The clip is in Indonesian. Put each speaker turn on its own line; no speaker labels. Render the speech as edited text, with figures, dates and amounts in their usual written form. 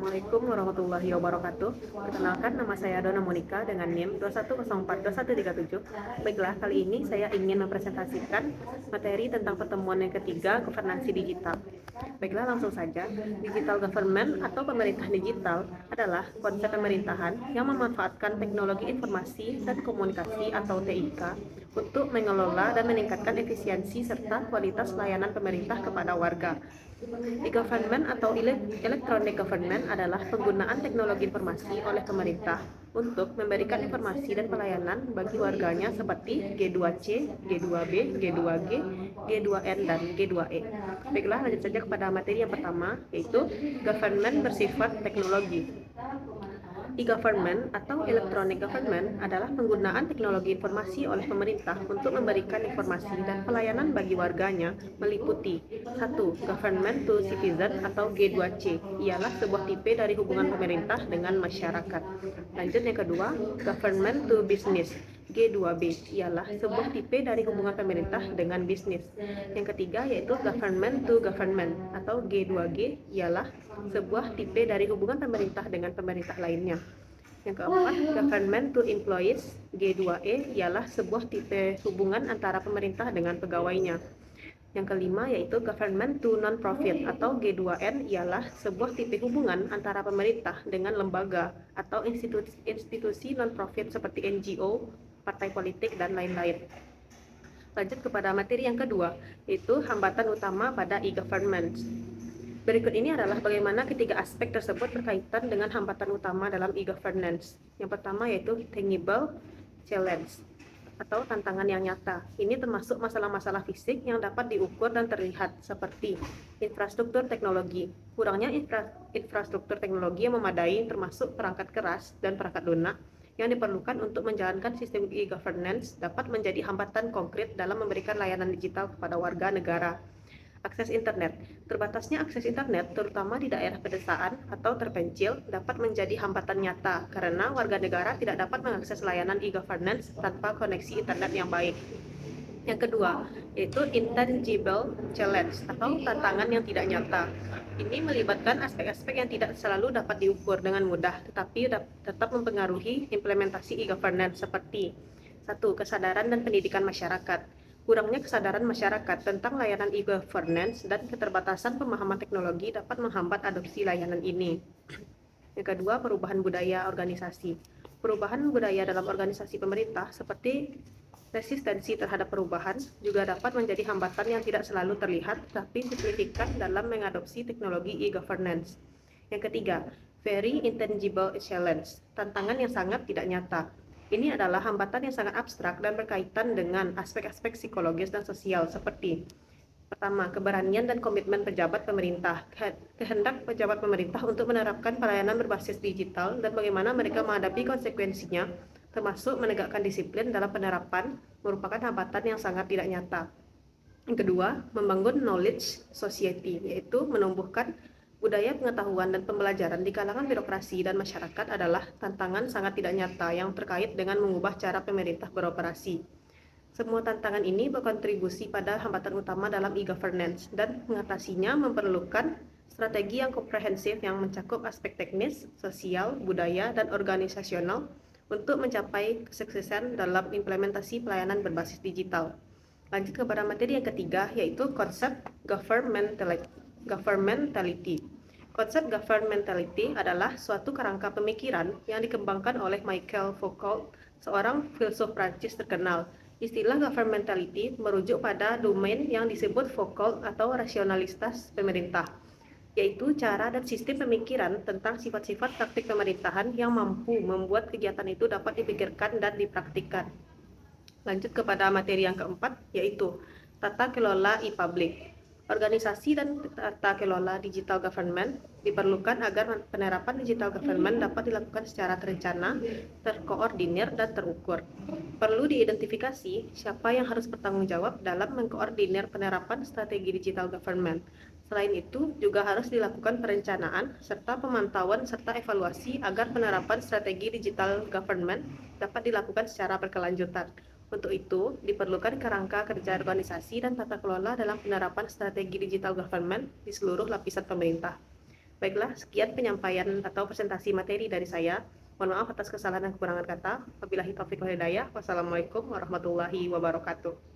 Assalamualaikum warahmatullahi wabarakatuh. Perkenalkan, nama saya Dona Monika dengan NIM 210421137. Baiklah, kali ini saya ingin mempresentasikan materi tentang pertemuan yang ketiga, governansi digital. Baiklah, langsung saja. Digital government atau pemerintahan digital adalah konsep pemerintahan yang memanfaatkan teknologi informasi dan komunikasi atau TIK untuk mengelola dan meningkatkan efisiensi serta kualitas layanan pemerintah kepada warga. E-government atau electronic government adalah penggunaan teknologi informasi oleh pemerintah untuk memberikan informasi dan pelayanan bagi warganya seperti G2C, G2B, G2G, G2N, dan G2E. Baiklah, lanjut saja kepada materi yang pertama, yaitu government bersifat teknologi. E-government atau electronic government adalah penggunaan teknologi informasi oleh pemerintah untuk memberikan informasi dan pelayanan bagi warganya meliputi 1. Government to citizen atau G2C, ialah sebuah tipe dari hubungan pemerintah dengan masyarakat. Lanjut yang kedua, government to business, G2B, ialah sebuah tipe dari hubungan pemerintah dengan bisnis. Yang ketiga yaitu government to government atau G2G, ialah sebuah tipe dari hubungan pemerintah dengan pemerintah lainnya. Yang keempat, government to employees, G2E, ialah sebuah tipe hubungan antara pemerintah dengan pegawainya. Yang kelima yaitu government to non-profit atau G2N, ialah sebuah tipe hubungan antara pemerintah dengan lembaga atau institusi non-profit seperti NGO, partai politik, dan lain-lain. Lanjut kepada materi yang kedua, yaitu hambatan utama pada e-government. Berikut ini adalah bagaimana ketiga aspek tersebut berkaitan dengan hambatan utama dalam e-governance. Yang pertama yaitu tangible challenge atau tantangan yang nyata. Ini termasuk masalah-masalah fisik yang dapat diukur dan terlihat seperti infrastruktur teknologi. Kurangnya infrastruktur teknologi yang memadai termasuk perangkat keras dan perangkat lunak yang diperlukan untuk menjalankan sistem e-governance dapat menjadi hambatan konkret dalam memberikan layanan digital kepada warga negara. Akses internet. Terbatasnya akses internet, terutama di daerah pedesaan atau terpencil, dapat menjadi hambatan nyata karena warga negara tidak dapat mengakses layanan e-governance tanpa koneksi internet yang baik. Yang kedua, yaitu intangible challenge atau tantangan yang tidak nyata. Ini melibatkan aspek-aspek yang tidak selalu dapat diukur dengan mudah, tetapi tetap mempengaruhi implementasi e-governance seperti 1. Kesadaran dan pendidikan masyarakat. Kurangnya kesadaran masyarakat tentang layanan e-governance dan keterbatasan pemahaman teknologi dapat menghambat adopsi layanan ini. Yang kedua, perubahan budaya organisasi. Perubahan budaya dalam organisasi pemerintah seperti resistensi terhadap perubahan juga dapat menjadi hambatan yang tidak selalu terlihat tapi signifikan dalam mengadopsi teknologi e-governance. Yang ketiga, very intangible challenge, tantangan yang sangat tidak nyata. Ini adalah hambatan yang sangat abstrak dan berkaitan dengan aspek-aspek psikologis dan sosial seperti pertama, keberanian dan komitmen pejabat pemerintah. Kehendak pejabat pemerintah untuk menerapkan pelayanan berbasis digital dan bagaimana mereka menghadapi konsekuensinya, termasuk menegakkan disiplin dalam penerapan, merupakan hambatan yang sangat tidak nyata. Yang kedua, membangun knowledge society, yaitu menumbuhkan budaya pengetahuan dan pembelajaran di kalangan birokrasi dan masyarakat adalah tantangan sangat tidak nyata yang terkait dengan mengubah cara pemerintah beroperasi. Semua tantangan ini berkontribusi pada hambatan utama dalam e-governance dan mengatasinya memerlukan strategi yang komprehensif yang mencakup aspek teknis, sosial, budaya, dan organisasional untuk mencapai kesuksesan dalam implementasi pelayanan berbasis digital. Lanjut kepada materi yang ketiga, yaitu konsep governmentality. Konsep governmentality adalah suatu kerangka pemikiran yang dikembangkan oleh Michel Foucault, seorang filsuf Prancis terkenal. Istilah governmentality merujuk pada domain yang disebut Foucault atau rasionalitas pemerintah, yaitu cara dan sistem pemikiran tentang sifat-sifat taktik pemerintahan yang mampu membuat kegiatan itu dapat dipikirkan dan dipraktikkan. Lanjut kepada materi yang keempat, yaitu tata kelola e-public. Organisasi dan tata kelola digital government diperlukan agar penerapan digital government dapat dilakukan secara terencana, terkoordinir, dan terukur. Perlu diidentifikasi siapa yang harus bertanggung jawab dalam mengkoordinir penerapan strategi digital government. Selain itu, juga harus dilakukan perencanaan serta pemantauan serta evaluasi agar penerapan strategi digital government dapat dilakukan secara berkelanjutan. Untuk itu, diperlukan kerangka kerja organisasi dan tata kelola dalam penerapan strategi digital government di seluruh lapisan pemerintah. Baiklah, sekian penyampaian atau presentasi materi dari saya. Mohon maaf atas kesalahan dan kekurangan kata. Wabillahi taufiq wal hidayah. Wassalamualaikum warahmatullahi wabarakatuh.